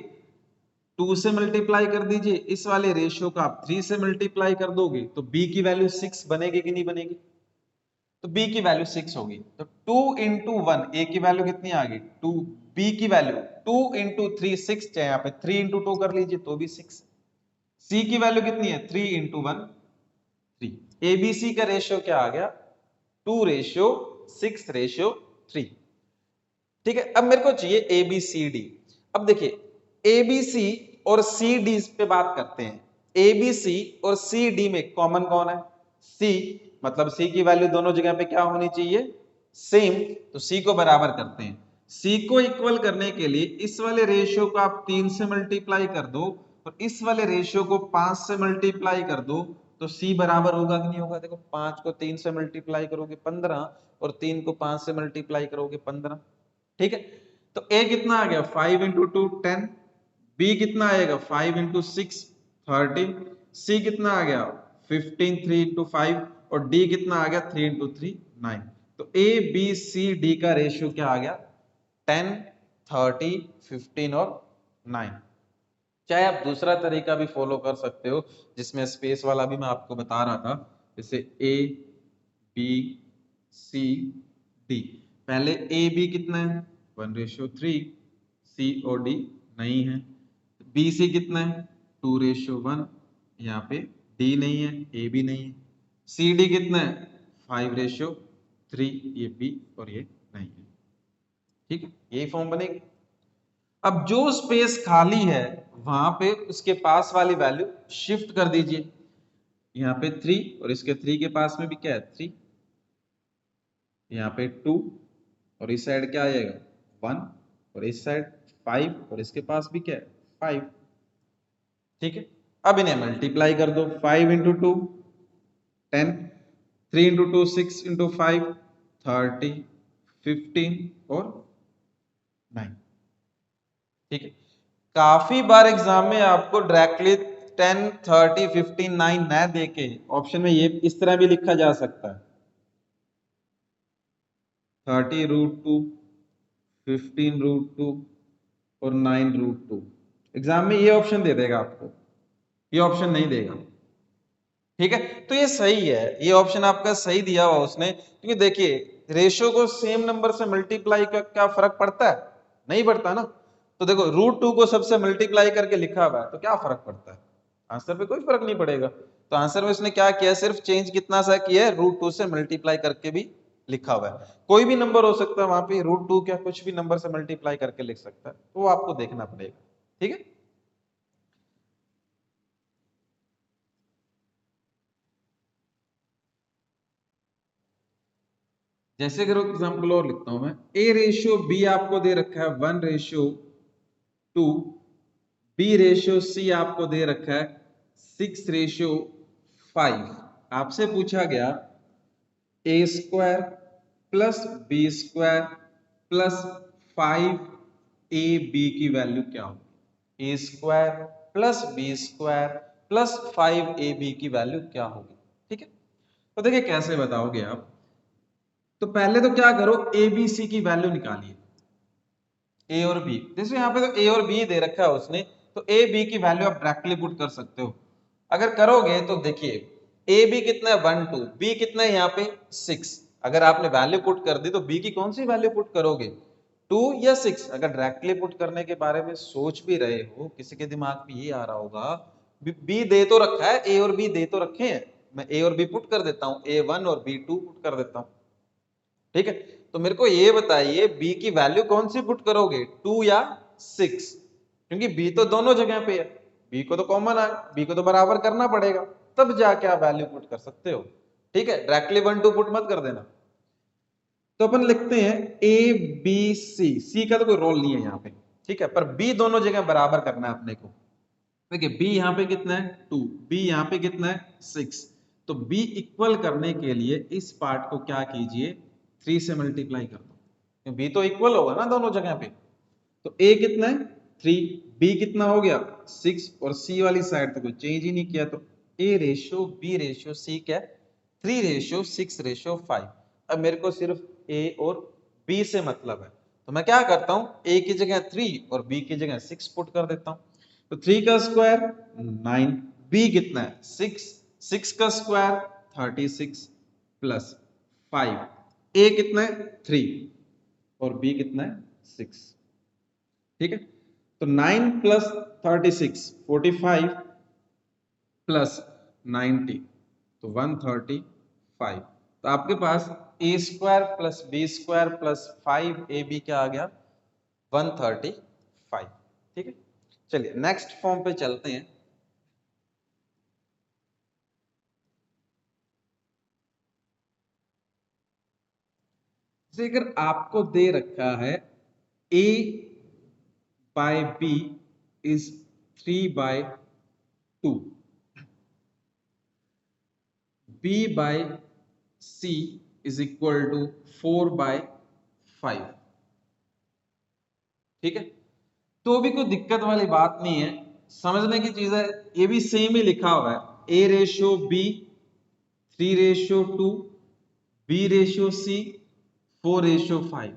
2 से मल्टीप्लाई कर दीजिए, इस वाले रेशियो को आप 3 से मल्टीप्लाई कर दोगे, तो B की वैल्यू 6 बनेगी कि नहीं बनेगी। तो B की वैल्यू 6 होगी, तो 2 इंटू 1 A की वैल्यू कितनी आ गई 2, B की वैल्यू 2 इंटू 3 6, चाहे यहाँ पे 3 इंटू 2 कर लीजिए तो भी 6। C की वैल्यू कितनी है 3 इंटू 1 3। ABC का रेशियो क्या आ गया 2:6:3। ठीक है, अब मेरे को चाहिए ABCD। अब देखिए ABC और CD पे बात करते हैं। ABC और CD में कॉमन कौन है C, मतलब C की वैल्यू दोनों जगह पे क्या होनी चाहिए सेम, तो C को बराबर करते हैं। C को इक्वल करने के लिए इस वाले रेशियो को आप 3 से मल्टीप्लाई कर दो और इस वाले रेशियो को 5 से मल्टीप्लाई कर दो, तो C बराबर होगा कि नहीं होगा। देखो 5 को 3 से मल्टीप्लाई करोगे 15 और 3 को 5 से मल्टीप्लाई करोगे 15, ठीक है। तो A कितना आ गया 5 इंटू 2 10, B कितना आएगा 5 इंटू 6 30, C कितना आ गया 15 3 इंटू 5 और D कितना आ गया 3 इंटू 3 9। तो A B C D का रेशियो क्या आ गया 10 30 15 और 9। चाहे आप दूसरा तरीका भी फॉलो कर सकते हो जिसमें स्पेस वाला भी मैं आपको बता रहा था, जैसे A B C D। पहले A B कितना है 1:3, C और D नहीं है। B C कितना है 2:1, यहाँ पे D नहीं है A भी नहीं है। C D कितना है 5:3, ये B और ये नहीं है, ठीक है, यही फॉर्म बनेगी। अब जो स्पेस खाली है वहां पे उसके पास वाली वैल्यू शिफ्ट कर दीजिए, यहाँ पे 3 और इसके 3 के पास में भी क्या है 3, यहाँ पे 2 और इस साइड क्या आएगा 1 और इस साइड 5 और इसके पास भी क्या है 5, ठीक है। अब इन्हें मल्टीप्लाई कर दो 5 इंटू 2 10, 3 इंटू 2 6 इंटू 5 30 15 और 9, ठीक है। काफी बार एग्जाम में आपको डायरेक्टली 10 30 15 9 न देके ऑप्शन में ये इस तरह भी लिखा जा सकता है 30√2 15√2 और 9√2। एग्जाम में ये ऑप्शन दे देगा आपको, ये ऑप्शन नहीं देगा, ठीक है। तो ये सही है, ये ऑप्शन आपका सही दिया हुआ उसने, क्योंकि देखिए रेशियो को सेम नंबर से मल्टीप्लाई का क्या फर्क पड़ता है, नहीं पड़ता ना। तो देखो √2 को सबसे मल्टीप्लाई करके लिखा हुआ है तो क्या फर्क पड़ता है, आंसर पे कोई फर्क नहीं पड़ेगा। तो आंसर में उसने क्या किया, सिर्फ चेंज कितना सा किया है √2 से मल्टीप्लाई करके भी लिखा हुआ है। कोई भी नंबर हो सकता है वहां पे √2 क्या कुछ भी नंबर से मल्टीप्लाई करके लिख सकता है, तो वो आपको देखना पड़ेगा, ठीक है। जैसे करो एग्जाम्पल और लिखता हूं मैं, A रेशियो B आपको दे रखा है 1:2, B रेशियो C आपको दे रखा है 6:5। आपसे पूछा गया A² plus B² plus 5AB की वैल्यू क्या होगी, A² plus B² plus 5AB की वैल्यू क्या होगी, ठीक है। तो देखिए कैसे बताओगे आप, तो पहले तो क्या करो ABC की वैल्यू निकालिए, A और B, जैसे यहाँ पे तो A और B दे रखा है उसने, तो A B की वैल्यू आप डायरेक्टली पुट कर सकते हो। अगर करोगे तो देखिए A B कितना है 1 2, B कितना है यहाँ पे 6, अगर आपने वैल्यू पुट कर दी तो B की कौन सी वैल्यू पुट करोगे 2 या 6। अगर डायरेक्टली पुट करने के बारे में सोच भी रहे हो, किसी के दिमाग में ये आ रहा होगा B दे तो रखा है, A और B दे तो रखे हैं, मैं A और B पुट कर देता हूँ, A1 और B2 पुट कर देता हूँ, ठीक है। तो मेरे को ये बताइए B की वैल्यू कौन सी पुट करोगे 2 या 6, क्योंकि B तो दोनों जगह पे है, बी को तो कॉमन है, बी को तो बराबर करना पड़ेगा, तब जाके आप वैल्यू पुट कर सकते हो। ठीक है, डायरेक्टली 1 2 पुट मत कर देना। तो अपन लिखते हैं ए बी सी, सी का तो कोई रोल नहीं है यहाँ पे, ठीक है, पर बी दोनों जगह बराबर करना है अपने को। देखिए बी यहाँ पे कितना है 2, बी यहाँ पे कितना है 6, तो बी इक्वल करने के लिए इस पार्ट को क्या कीजिए 3 से मल्टीप्लाई कर दो, बी तो इक्वल होगा ना दोनों जगह पे। तो ए कितना है 3, बी कितना हो गया 6, और सी वाली साइड तो कोई चेंज ही नहीं किया, तो ए रेशियो बी रेशियो सी क्या है 3 रेशियो 6 रेशियो 5। अब मेरे को सिर्फ ए और बी से मतलब है, तो मैं क्या करता हूं ए की जगह 3 और बी की जगह 6 पुट कर देता हूं। तो 3 का स्क्वायर 9, बी कितना है 6, 6 का स्क्वायर 36 प्लस 5, ए कितना है 3 और बी कितना है 6। ठीक है, तो 9 प्लस 36 45 प्लस 90 तो 135। तो आपके पास A square plus B square plus 5ab क्या आ गया 135। ठीक है, चलिए नेक्स्ट फॉर्म पे चलते हैं। अगर आपको दे रखा है a by b is 3/2, b by c is equal to 4/5। ठीक है, तो भी कोई दिक्कत वाली बात नहीं है, समझने की चीज है, ये भी सेम ही लिखा हुआ है, a ratio b 3/2, b ratio c 4/5।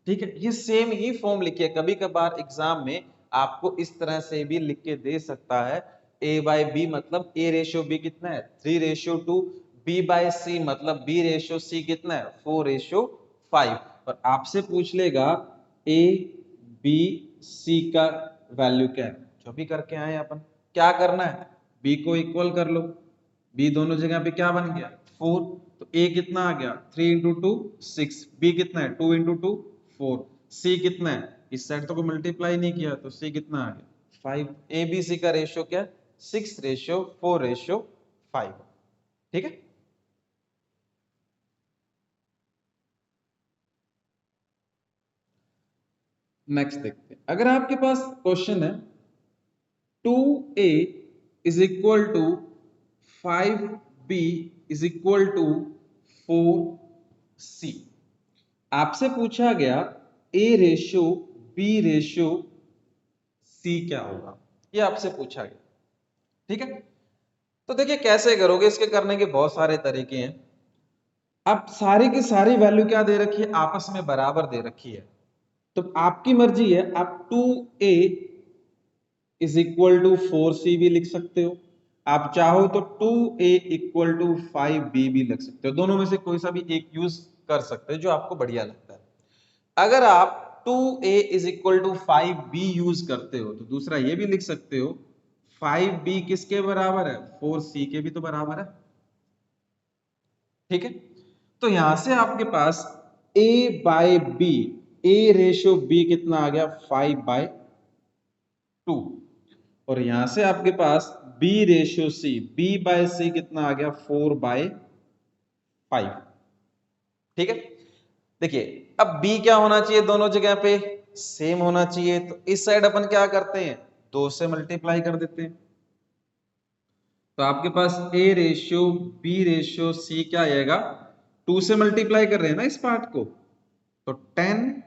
ठीक है, ये सेम ही फॉर्म लिखिए, कभी कभार एग्जाम में आपको इस तरह से भी लिख के दे सकता है, a बाय बी मतलब a रेशियो b कितना है 3/2, b बाय c मतलब b रेशियो c कितना है 4/5, और आपसे पूछ लेगा a b c का वैल्यू क्या है, जो भी करके आए अपन, क्या करना है b को इक्वल कर लो, b दोनों जगह पे क्या बन गया 4, तो a कितना आ गया 3 इंटू 2 6, b कितना है 2 इंटू 2 4, c कितना है, इस साइड तो कोई मल्टीप्लाई नहीं किया तो c कितना आ गया 5। ए बी सी का रेशियो क्या है 6/4/5। ठीक है, नेक्स्ट देखते हैं। अगर आपके पास क्वेश्चन है 2a is equal to 5b is equal to 4c, आपसे पूछा गया a ratio b ratio c क्या होगा, ये आपसे पूछा गया। ठीक है, तो देखिए कैसे करोगे, इसके करने के बहुत सारे तरीके हैं। अब सारी की सारी वैल्यू क्या दे रखी है आपस में बराबर दे रखी है, तो आपकी मर्जी है, आप 2a is equal to 4c भी लिख सकते हो, आप चाहो तो 2a इक्वल टू 5b भी लिख सकते हो, दोनों में से कोई सा भी एक यूज कर सकते हो जो आपको बढ़िया लगता है। अगर आप 2a is equal to 5b use करते हो तो दूसरा ये भी लिख सकते हो 5b किसके बराबर है 4c के भी तो बराबर है। ठीक है, तो यहां से आपके पास a by b, a ratio b कितना आ गया 5/2, और यहां से आपके पास b ratio c, b by c कितना आ गया 4/5। ठीक है, देखिए अब b क्या होना चाहिए दोनों जगह पे सेम होना चाहिए, तो इस साइड अपन क्या करते हैं 2 से मल्टीप्लाई कर देते हैं, तो आपके पास a ratio b ratio c क्या आएगा 2 से मल्टीप्लाई कर रहे हैं ना इस पार्ट को, तो 10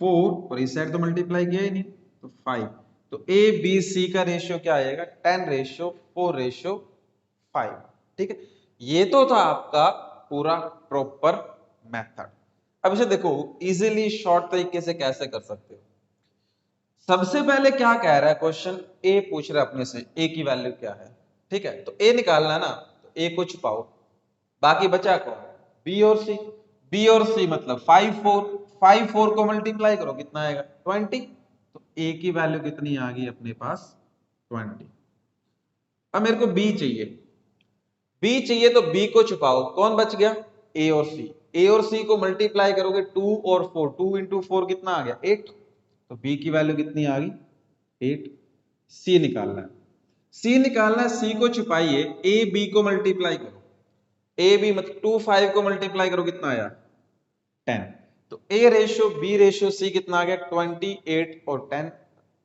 4, और इस साइड तो मल्टीप्लाई किया ही नहीं तो 5, तो ए बी सी का रेशियो क्या आएगा 10/4/5। ठीक है, ये तो था आपका पूरा प्रॉपर मेथड। अब इसे देखो इजीली शॉर्ट तरीके से कैसे कर सकते हो। सबसे पहले क्या कह रहा है क्वेश्चन, ए पूछ रहा है अपने से ए की वैल्यू क्या है। ठीक है, तो ए निकालना है ना, तो ए को छुपाओ, बाकी बचा कौन बी और सी, बी और सी मतलब 5 4, 5 4 को मल्टीप्लाई करो कितना आएगा 20, तो ए की वैल्यू कितनी आ गई अपने पास 20। अब मेरे को बी चाहिए, बी चाहिए तो बी को छुपाओ, कौन बच गया ए और सी, ए और सी को मल्टीप्लाई करोगे 2 और 4, 2 इंटू 4 कितना आ गया 8, तो बी की वैल्यू कितनी आ गई 8। सी निकालना है। सी निकालना है, सी को छुपाइए, ए बी को मल्टीप्लाई करो, ए बी मतलब 2 5 को मल्टीप्लाई करो, कितना आया 10। तो ए रेशियो बी रेशियो सी कितना आ गया 28 और 10।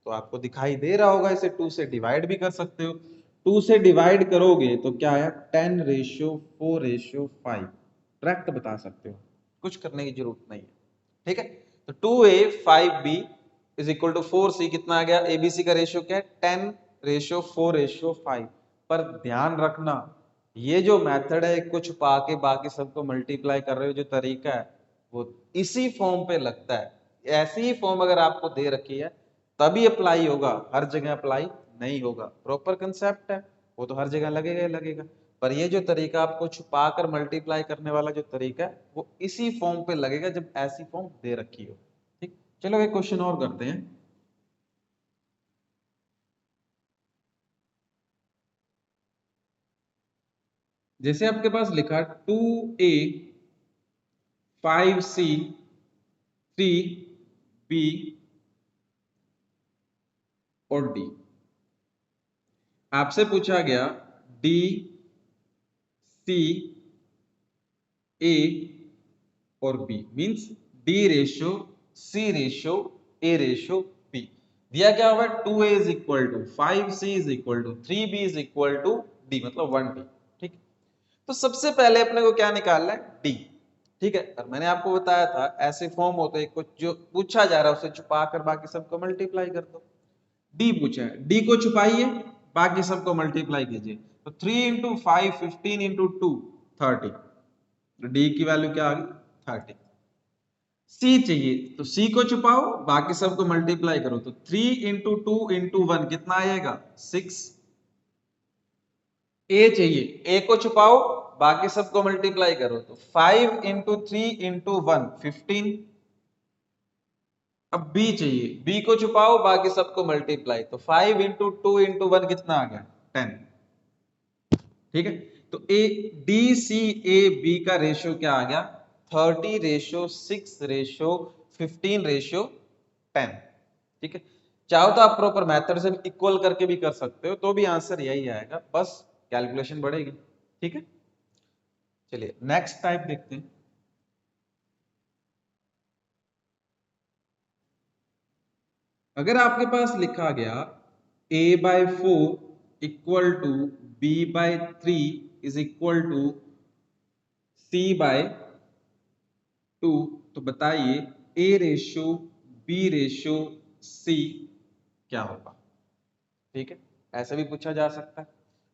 तो आपको दिखाई दे रहा होगा, इसे 2 से डिवाइड भी कर सकते हो। 2 से डिवाइड करोगे तो क्या आया 10 रेशियो 4 रेशियो 5। डायरेक्ट बता सकते हो, कुछ करने की जरूरत नहीं है। ठीक है, तो 2a 5b is equal to 4c कितना आ गया, एबीसी का रेशियो क्या है 10 रेशियो 4 रेशियो 5। पर ध्यान रखना, ये जो मेथड है, एक को छुपा के बाकी सबको मल्टीप्लाई कर रहे हो, जो तरीका है वो इसी फॉर्म पे लगता है। ऐसी ही फॉर्म अगर आपको दे रखी है तभी अप्लाई होगा, हर जगह अप्लाई नहीं होगा। प्रॉपर कंसेप्ट है वो तो हर जगह लगेगा ही लगेगा, पर ये जो तरीका आपको छुपा कर मल्टीप्लाई करने वाला जो तरीका है वो इसी फॉर्म पे लगेगा जब ऐसी फॉर्म दे रखी हो। ठीक, चलो एक क्वेश्चन और करते हैं। जैसे आपके पास लिखा 2a 5c 3b और d, आपसे पूछा गया d c a और b means d ratio c ratio a ratio b। दिया क्या हुआ 2a is equal to 5c is equal to 3b is equal to d मतलब 1d। ठीक, तो सबसे पहले अपने को क्या निकालना है d। ठीक है, और मैंने आपको बताया था ऐसे फॉर्म होते हैं, कुछ जो पूछा जा रहा है उसे छुपा कर बाकी सबको मल्टीप्लाई कर दो। d पूछा है, d को छुपाइए बाकी सबको मल्टीप्लाई कीजिए। तो 3 इंटू 5 15 इंटू 2 30। तो d की वैल्यू क्या आ गई 30। c चाहिए, तो c को छुपाओ बाकी सबको मल्टीप्लाई करो, तो 3 इंटू 2 इंटू 1 कितना आएगा 6। a चाहिए, a को छुपाओ बाकी सबको मल्टीप्लाई करो, तो 5 इंटू 3 इंटू 1 15। अब b चाहिए, b को छुपाओ बाकी सबको मल्टीप्लाई, तो 5 इंटू 2 इंटू 1 कितना आ गया 10। ठीक है, तो a d c a b का रेशियो क्या आ गया 30 रेशियो 6 रेशियो 15 रेशियो 10। ठीक है, चाहो तो आप प्रॉपर मेथड से इक्वल करके भी कर सकते हो, तो भी आंसर यही आएगा, बस कैलकुलेशन बढ़ेगी। ठीक है, चलिए नेक्स्ट टाइप देखते हैं। अगर आपके पास लिखा गया a by 4 equal to b by 3 is equal to c by 2, तो बताइए a ratio b ratio c क्या होगा। ठीक है, ऐसे भी पूछा जा सकता है।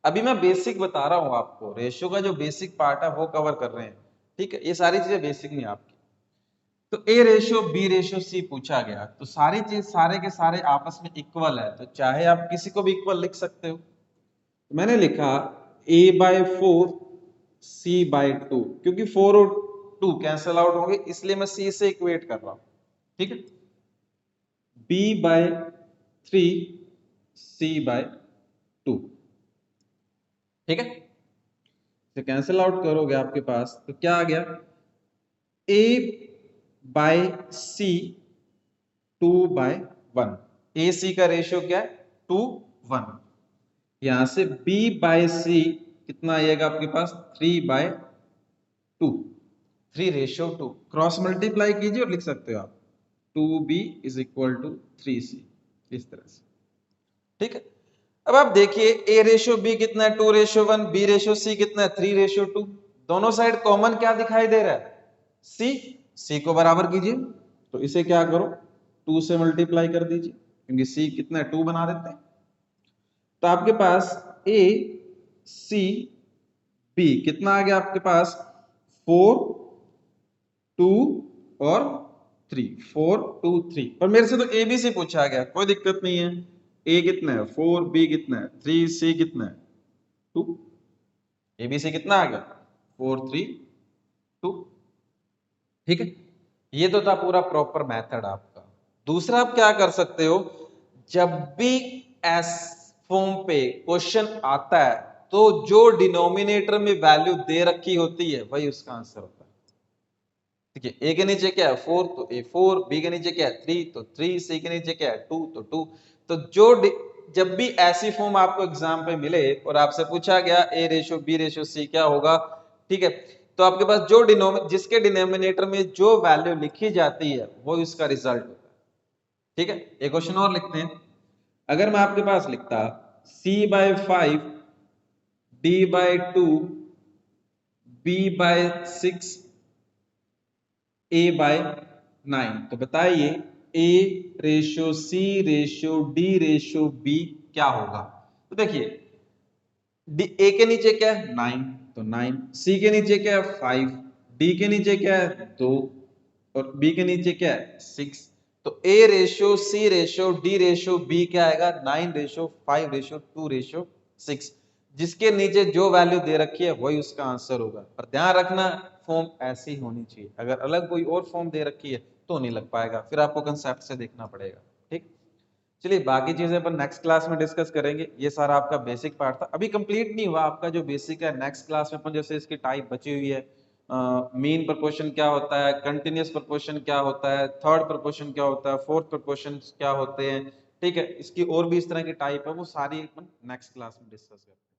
अभी मैं बेसिक बता रहा हूं आपको, रेशियो का जो बेसिक पार्ट है वो कवर कर रहे हैं। ठीक है, ये सारी चीजें बेसिक नहीं आपकी। तो ए रेशियो बी रेशियो सी पूछा गया, तो सारी चीज सारे के सारे आपस में इक्वल है, तो चाहे आप किसी को भी इक्वल लिख सकते हो। तो मैंने लिखा a बाय 4 c बाय 2, क्योंकि 4 और 2 कैंसिल आउट होंगे इसलिए मैं c से इक्वेट कर रहा हूं। ठीक है, b बाय 3 c बाय 2। ठीक है, तो कैंसिल आउट करोगे आपके पास तो क्या आ गया a बाय c 2 बाय 1। ए सी का रेशियो क्या है 2 1। यहां से b बाय c कितना आएगा आपके पास 3 बाय 2, 3 रेशियो 2। क्रॉस मल्टीप्लाई कीजिए और लिख सकते हो आप 2b is equal to 3c, इस तरह से। ठीक है, अब आप देखिए a रेशियो b कितना है 2 रेशियो 1, b रेशियो c कितना है 3 रेशियो 2। दोनों साइड कॉमन क्या दिखाई दे रहा है c। c को बराबर कीजिए, तो इसे क्या करो 2 से मल्टीप्लाई कर दीजिए, क्योंकि c कितना है 2 बना देते हैं। तो आपके पास a c b कितना आ गया आपके पास 4 2 और 3, 4 2 3। पर मेरे से तो ए बी सी पूछा गया, कोई दिक्कत नहीं है। ए कितना है 4, बी कितना है 3, सी कितना है 2। ए बी सी कितना आ गया 4 3 2। ठीक है, ये तो था पूरा प्रॉपर मेथड आपका। दूसरा आप क्या कर सकते हो, जब भी एस फॉर्म पे क्वेश्चन आता है तो जो डिनोमिनेटर में वैल्यू दे रखी होती है वही उसका आंसर होता है। ठीक है, ए के नीचे क्या है 4, तो ए 4, बी के नीचे क्या है 3, तो 3, सी के नीचे क्या है 2, तो 2। तो जो जब भी ऐसी फॉर्म आपको एग्जाम पे मिले और आपसे पूछा गया A/B/C क्या होगा, ठीक है, तो आपके पास जो जिसके डिनोमिनेटर में जो वैल्यू लिखी जाती है वो इसका रिजल्ट होता है। ठीक है, एक क्वेश्चन और लिखते हैं। अगर मैं आपके पास लिखता C/5 D/2 B/6 A/9, तो बताइए A/C/D/B क्या होगा। तो देखिए ए के नीचे क्या है 9, तो 9, सी के नीचे क्या है 5, डी के नीचे क्या है 2 और बी के नीचे क्या है 6। तो A/C/D/B क्या आएगा 9/5/2/6। जिसके नीचे जो वैल्यू दे रखी है वही उसका आंसर होगा। और ध्यान रखना फॉर्म ऐसी होनी चाहिए, अगर अलग कोई और फॉर्म दे रखी है तो नहीं लग पाएगा, फिर आपको कंसेप्ट से देखना पड़ेगा। ठीक, चलिए बाकी चीजें अपन नेक्स्ट क्लास में डिस्कस करेंगे। ये सारा आपका बेसिक पार्ट था, अभी कंप्लीट नहीं हुआ आपका जो बेसिक है। नेक्स्ट क्लास में अपन जैसे इसकी टाइप बची हुई है, मीन प्रोपोर्शन क्या होता है, कंटिन्यूअस प्रोपोर्शन क्या होता है, थर्ड प्रोपोर्शन क्या होता है, फोर्थ प्रोपोर्शन क्या होते हैं, ठीक है, इसकी और भी इस तरह की टाइप है, वो सारी अपन नेक्स्ट क्लास में डिस्कस करेंगे।